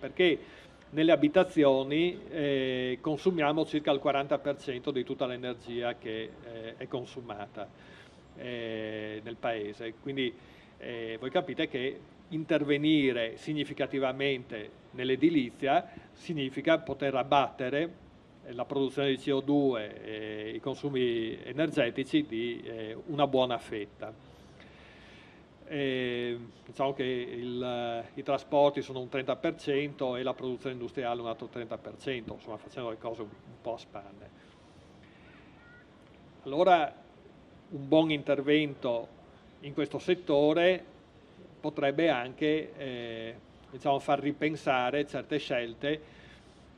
perché nelle abitazioni consumiamo circa il 40% di tutta l'energia che è consumata nel paese. Quindi voi capite che intervenire significativamente nell'edilizia significa poter abbattere la produzione di CO2 e i consumi energetici di una buona fetta. Diciamo che i trasporti sono un 30% e la produzione industriale un altro 30%, insomma facendo le cose un po' a spanne. Allora un buon intervento in questo settore potrebbe anche diciamo, far ripensare certe scelte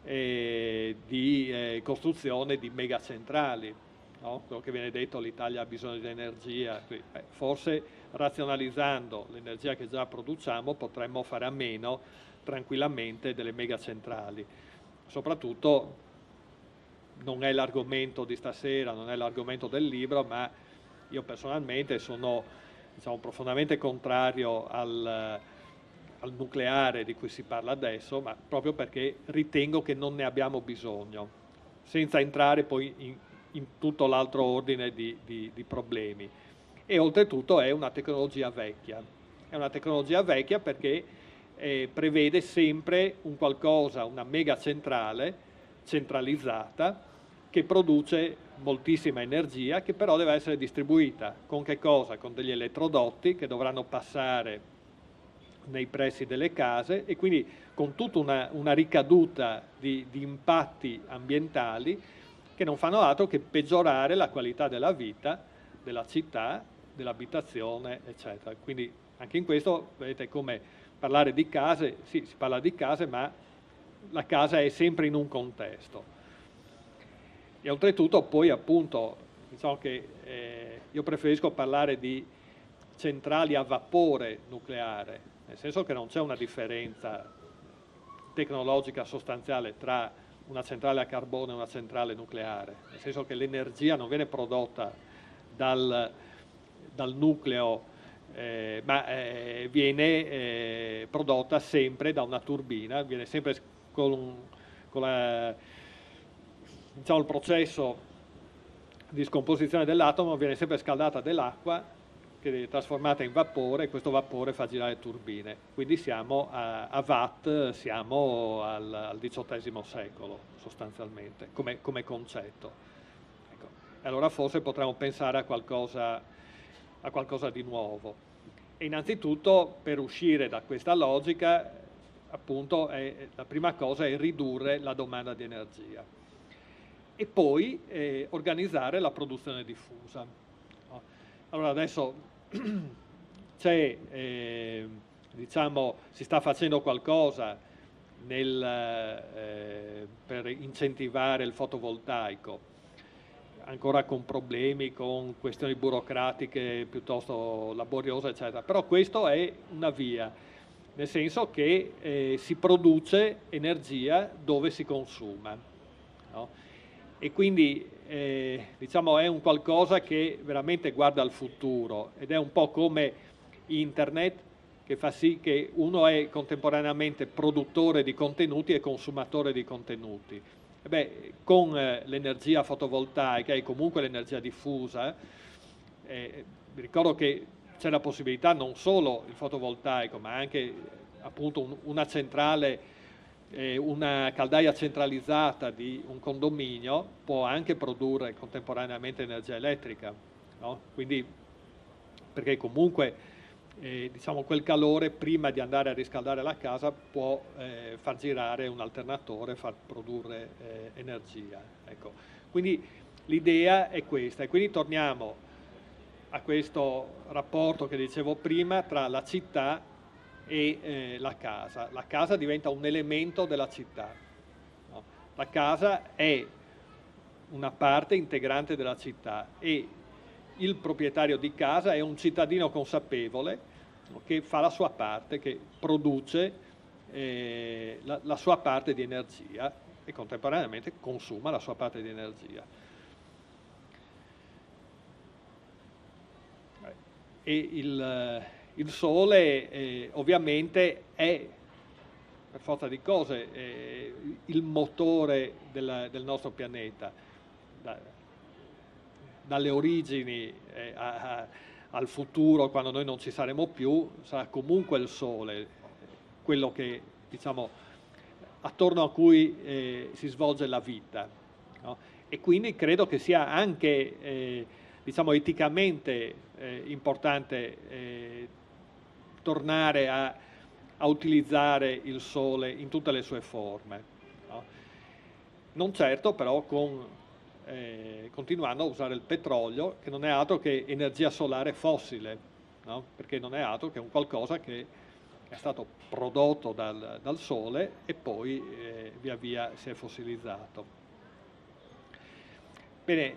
di costruzione di megacentrali. No? Quello che viene detto, l'Italia ha bisogno di energia, forse razionalizzando l'energia che già produciamo potremmo fare a meno tranquillamente delle megacentrali. Soprattutto non è l'argomento di stasera, non è l'argomento del libro, ma io personalmente sono, diciamo, profondamente contrario al nucleare di cui si parla adesso, ma proprio perché ritengo che non ne abbiamo bisogno, senza entrare poi in tutto l'altro ordine di problemi. E oltretutto è una tecnologia vecchia perché prevede sempre un qualcosa, una mega centrale centralizzata che produce moltissima energia che però deve essere distribuita. Con che cosa? Con degli elettrodotti che dovranno passare nei pressi delle case e quindi con tutta una ricaduta di impatti ambientali che non fanno altro che peggiorare la qualità della vita della città, dell'abitazione, eccetera. Quindi anche in questo vedete come parlare di case, sì, si parla di case, ma la casa è sempre in un contesto. E oltretutto poi appunto, diciamo che io preferisco parlare di centrali a vapore nucleare, nel senso che non c'è una differenza tecnologica sostanziale tra una centrale a carbone e una centrale nucleare, nel senso che l'energia non viene prodotta dal nucleo, ma viene prodotta sempre da una turbina, viene sempre con diciamo, il processo di scomposizione dell'atomo, viene sempre scaldata dell'acqua che è trasformata in vapore e questo vapore fa girare turbine. Quindi siamo a watt, siamo al XVIII secolo sostanzialmente come concetto. Ecco. Allora forse potremmo pensare a qualcosa di nuovo. E innanzitutto per uscire da questa logica, appunto, la prima cosa è ridurre la domanda di energia e poi organizzare la produzione diffusa. No? Allora adesso c'è, diciamo, si sta facendo qualcosa per incentivare il fotovoltaico, ancora con problemi, con questioni burocratiche piuttosto laboriose, eccetera. Però questo è una via, nel senso che si produce energia dove si consuma. No? E quindi diciamo è un qualcosa che veramente guarda al futuro ed è un po' come internet che fa sì che uno è contemporaneamente produttore di contenuti e consumatore di contenuti. E beh, con l'energia fotovoltaica e comunque l'energia diffusa, vi ricordo che c'è la possibilità non solo il fotovoltaico ma anche appunto una centrale, una caldaia centralizzata di un condominio può anche produrre contemporaneamente energia elettrica, no? Quindi, perché comunque diciamo quel calore prima di andare a riscaldare la casa può far girare un alternatore, far produrre energia. Ecco. Quindi l'idea è questa e quindi torniamo a questo rapporto che dicevo prima tra la città e la casa. La casa diventa un elemento della città. No? La casa è una parte integrante della città e il proprietario di casa è un cittadino consapevole che fa la sua parte, che produce la sua parte di energia e contemporaneamente consuma la sua parte di energia. E il sole ovviamente è per forza di cose il motore del nostro pianeta, dalle origini al futuro, quando noi non ci saremo più, sarà comunque il Sole, quello che, diciamo, attorno a cui si svolge la vita, no? E quindi credo che sia anche, diciamo, eticamente importante tornare a utilizzare il Sole in tutte le sue forme, no? Non certo però continuando a usare il petrolio, che non è altro che energia solare fossile, no? Perché non è altro che un qualcosa che è stato prodotto dal Sole e poi via via si è fossilizzato. Bene,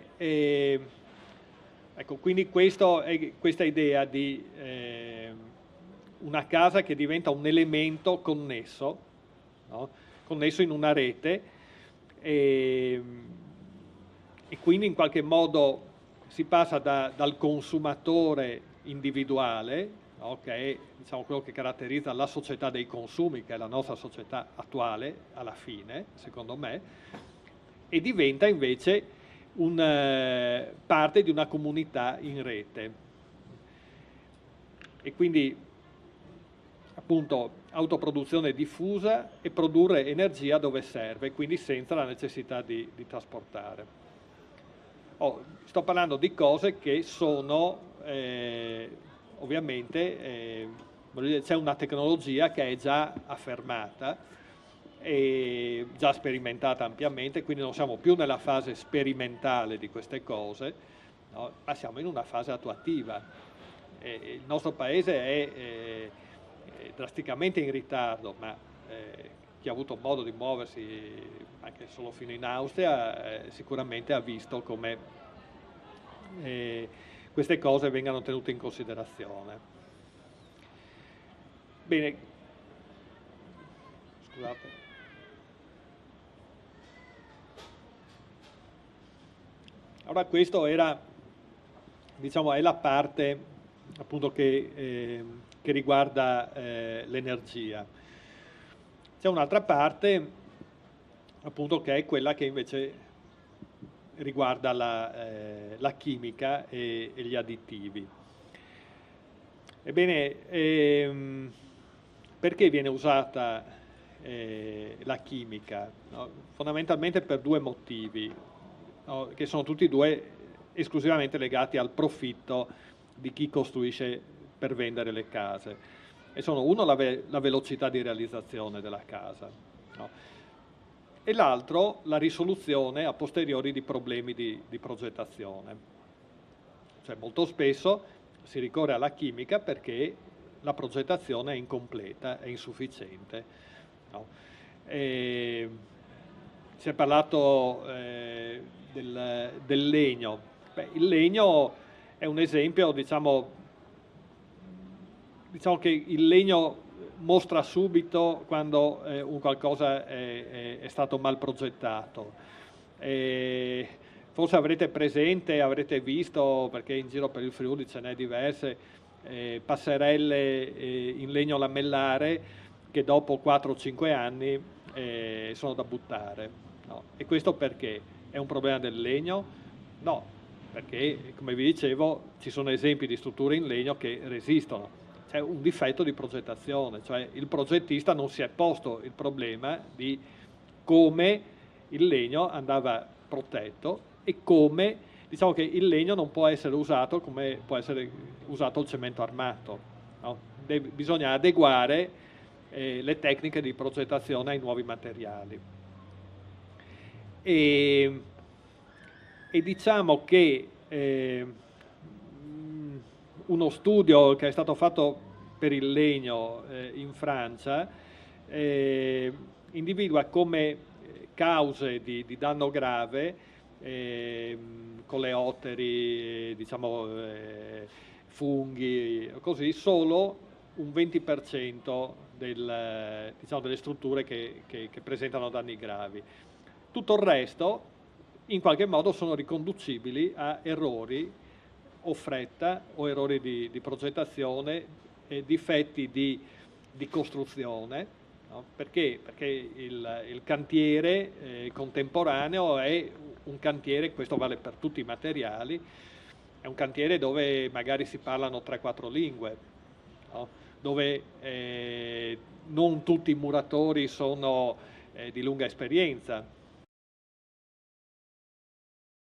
ecco, quindi questa idea di una casa che diventa un elemento connesso, no? Connesso in una rete, e quindi in qualche modo si passa dal consumatore individuale, no? Che è, diciamo, quello che caratterizza la società dei consumi, che è la nostra società attuale, alla fine, secondo me, e diventa invece parte di una comunità in rete. E quindi appunto autoproduzione diffusa e produrre energia dove serve, quindi senza la necessità di trasportare. Sto parlando di cose che sono ovviamente, c'è una tecnologia che è già affermata e già sperimentata ampiamente, quindi non siamo più nella fase sperimentale di queste cose, no? Ma siamo in una fase attuativa. Il nostro paese è drasticamente in ritardo, ma chi ha avuto modo di muoversi anche solo fino in Austria sicuramente ha visto come queste cose vengano tenute in considerazione. Bene, scusate. Allora questo era, diciamo, è la parte appunto che riguarda l'energia. C'è un'altra parte appunto che è quella che invece riguarda la chimica e gli additivi. Ebbene, perché viene usata la chimica? No? Fondamentalmente per due motivi, no? Che sono tutti e due esclusivamente legati al profitto di chi costruisce per vendere le case. E sono uno la velocità di realizzazione della casa, no? E l'altro la risoluzione a posteriori di problemi di progettazione. Cioè molto spesso si ricorre alla chimica perché la progettazione è incompleta, è insufficiente, no? Si è parlato del legno. Beh, il legno è un esempio, diciamo che il legno mostra subito quando un qualcosa è stato mal progettato. Forse avrete presente, avrete visto, perché in giro per il Friuli ce n'è diverse, passerelle in legno lamellare che dopo 4-5 anni sono da buttare, no? E questo perché? È un problema del legno? No, perché come vi dicevo ci sono esempi di strutture in legno che resistono. C'è un difetto di progettazione, cioè il progettista non si è posto il problema di come il legno andava protetto e come, diciamo che il legno non può essere usato come può essere usato il cemento armato, no? Bisogna adeguare le tecniche di progettazione ai nuovi materiali. E diciamo che uno studio che è stato fatto per il legno in Francia individua come cause di danno grave coleotteri, diciamo funghi, così, solo un 20% diciamo, delle strutture che presentano danni gravi. Tutto il resto in qualche modo sono riconducibili a errori o fretta o errori di progettazione, difetti di costruzione, no? no? Perché? Perché il cantiere contemporaneo è un cantiere, questo vale per tutti i materiali, è un cantiere dove magari si parlano 3-4 lingue, no? Dove non tutti i muratori sono di lunga esperienza,